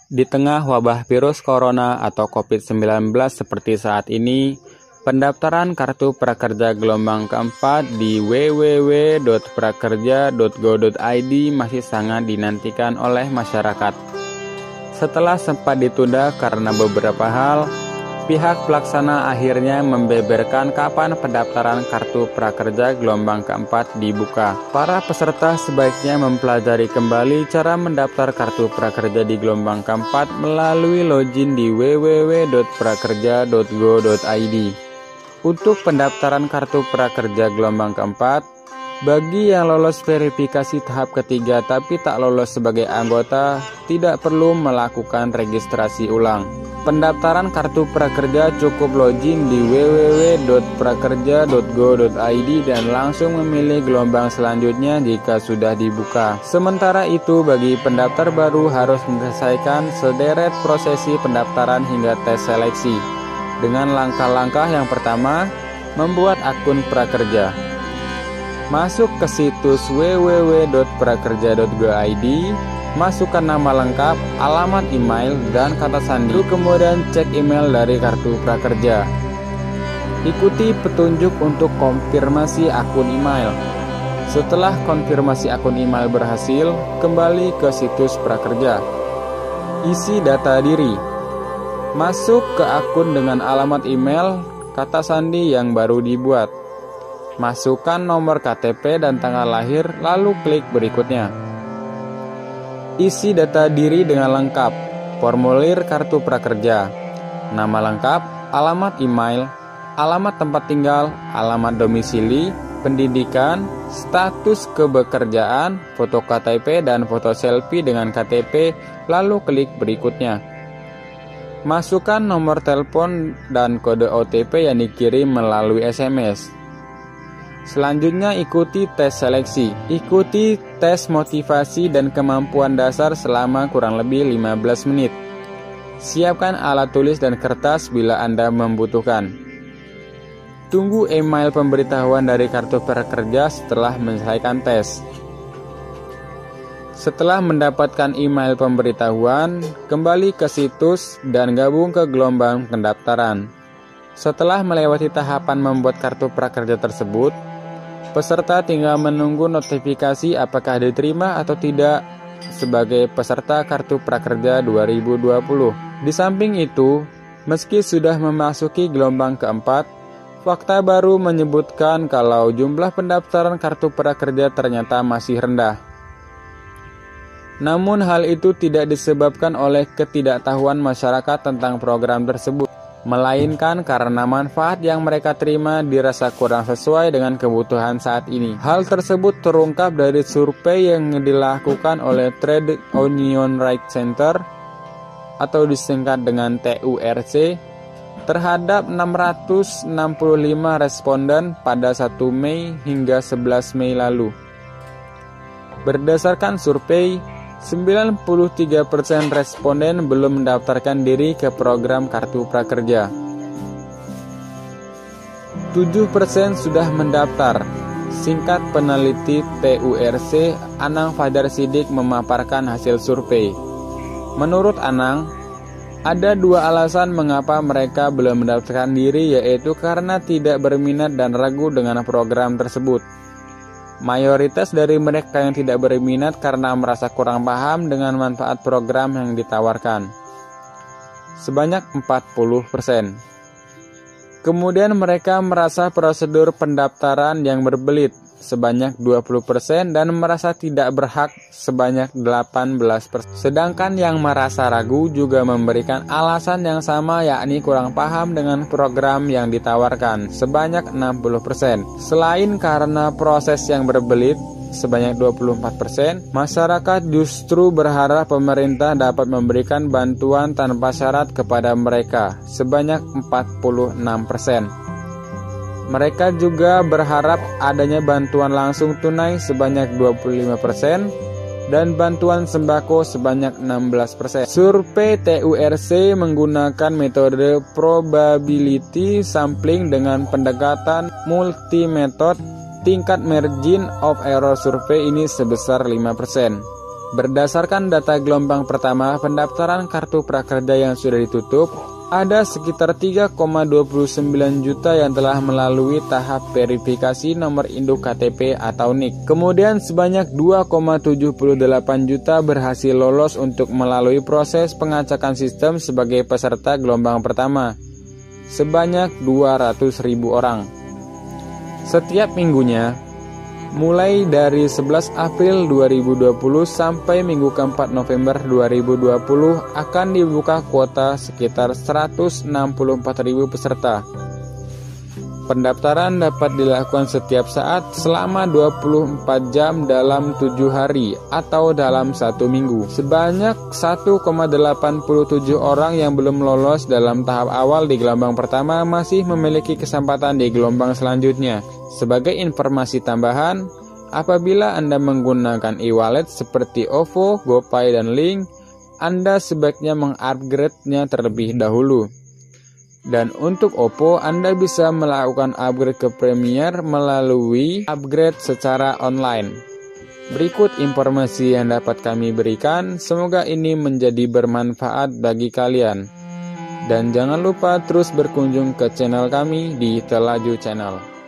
Di tengah wabah virus corona atau COVID-19 seperti saat ini, pendaftaran kartu prakerja gelombang keempat di www.prakerja.go.id masih sangat dinantikan oleh masyarakat. Setelah sempat ditunda karena beberapa hal, pihak pelaksana akhirnya membeberkan kapan pendaftaran kartu prakerja gelombang keempat dibuka. Para peserta sebaiknya mempelajari kembali cara mendaftar kartu prakerja di gelombang keempat melalui login di www.prakerja.go.id. Untuk pendaftaran kartu prakerja gelombang keempat, bagi yang lolos verifikasi tahap ketiga tapi tak lolos sebagai anggota, tidak perlu melakukan registrasi ulang. Pendaftaran kartu prakerja cukup login di www.prakerja.go.id dan langsung memilih gelombang selanjutnya jika sudah dibuka. Sementara itu, bagi pendaftar baru harus menyelesaikan sederet prosesi pendaftaran hingga tes seleksi. Dengan langkah-langkah yang pertama, membuat akun prakerja. Masuk ke situs www.prakerja.go.id, masukkan nama lengkap, alamat email, dan kata sandi. Kemudian cek email dari kartu prakerja. Ikuti petunjuk untuk konfirmasi akun email. Setelah konfirmasi akun email berhasil, kembali ke situs prakerja. Isi data diri. Masuk ke akun dengan alamat email, kata sandi yang baru dibuat. Masukkan nomor KTP dan tanggal lahir, lalu klik berikutnya. Isi data diri dengan lengkap, formulir kartu prakerja, nama lengkap, alamat email, alamat tempat tinggal, alamat domisili, pendidikan, status kebekerjaan, foto KTP dan foto selfie dengan KTP, lalu klik berikutnya. Masukkan nomor telepon dan kode OTP yang dikirim melalui SMS. Selanjutnya ikuti tes seleksi. Ikuti tes motivasi dan kemampuan dasar selama kurang lebih 15 menit. Siapkan alat tulis dan kertas bila Anda membutuhkan. Tunggu email pemberitahuan dari kartu prakerja setelah menyelesaikan tes. Setelah mendapatkan email pemberitahuan, kembali ke situs dan gabung ke gelombang pendaftaran. Setelah melewati tahapan membuat kartu prakerja tersebut, peserta tinggal menunggu notifikasi apakah diterima atau tidak sebagai peserta kartu prakerja 2020. Di samping itu, meski sudah memasuki gelombang keempat, fakta baru menyebutkan kalau jumlah pendaftaran kartu prakerja ternyata masih rendah. Namun hal itu tidak disebabkan oleh ketidaktahuan masyarakat tentang program tersebut, melainkan karena manfaat yang mereka terima dirasa kurang sesuai dengan kebutuhan saat ini. Hal tersebut terungkap dari survei yang dilakukan oleh Trade Union Rights Center atau disingkat dengan TURC terhadap 665 responden pada 1 Mei hingga 11 Mei lalu. Berdasarkan survei, 93% responden belum mendaftarkan diri ke program kartu prakerja. 7% sudah mendaftar. Singkat peneliti TURC, Anang Fajar Sidik memaparkan hasil survei. Menurut Anang, ada 2 alasan mengapa mereka belum mendaftarkan diri, yaitu karena tidak berminat dan ragu dengan program tersebut. Mayoritas dari mereka yang tidak berminat karena merasa kurang paham dengan manfaat program yang ditawarkan, sebanyak 40%. Kemudian mereka merasa prosedur pendaftaran yang berbelit, sebanyak 20%, dan merasa tidak berhak, sebanyak 18%. Sedangkan yang merasa ragu juga memberikan alasan yang sama, yakni kurang paham dengan program yang ditawarkan, sebanyak 60%. Selain karena proses yang berbelit, sebanyak 24%, masyarakat justru berharap pemerintah dapat memberikan bantuan tanpa syarat kepada mereka, sebanyak 46%. Mereka juga berharap adanya bantuan langsung tunai sebanyak 25% dan bantuan sembako sebanyak 16%. Survei TURC menggunakan metode probability sampling dengan pendekatan multi-method. Tingkat margin of error survei ini sebesar 5%. Berdasarkan data gelombang pertama pendaftaran kartu prakerja yang sudah ditutup, ada sekitar 3,29 juta yang telah melalui tahap verifikasi nomor induk KTP atau NIK. Kemudian sebanyak 2,78 juta berhasil lolos untuk melalui proses pengacakan sistem sebagai peserta gelombang pertama, sebanyak 200.000 orang. Setiap minggunya, mulai dari 11 April 2020 sampai minggu keempat November 2020 akan dibuka kuota sekitar 164.000 peserta. Pendaftaran dapat dilakukan setiap saat selama 24 jam dalam 7 hari atau dalam 1 minggu. Sebanyak 1,87 orang yang belum lolos dalam tahap awal di gelombang pertama masih memiliki kesempatan di gelombang selanjutnya. Sebagai informasi tambahan, apabila Anda menggunakan e-wallet seperti OVO, GoPay, dan Link, Anda sebaiknya mengupgrade-nya terlebih dahulu. Dan untuk Oppo, Anda bisa melakukan upgrade ke Premier melalui upgrade secara online. Berikut informasi yang dapat kami berikan, semoga ini menjadi bermanfaat bagi kalian. Dan jangan lupa terus berkunjung ke channel kami di Telaju Channel.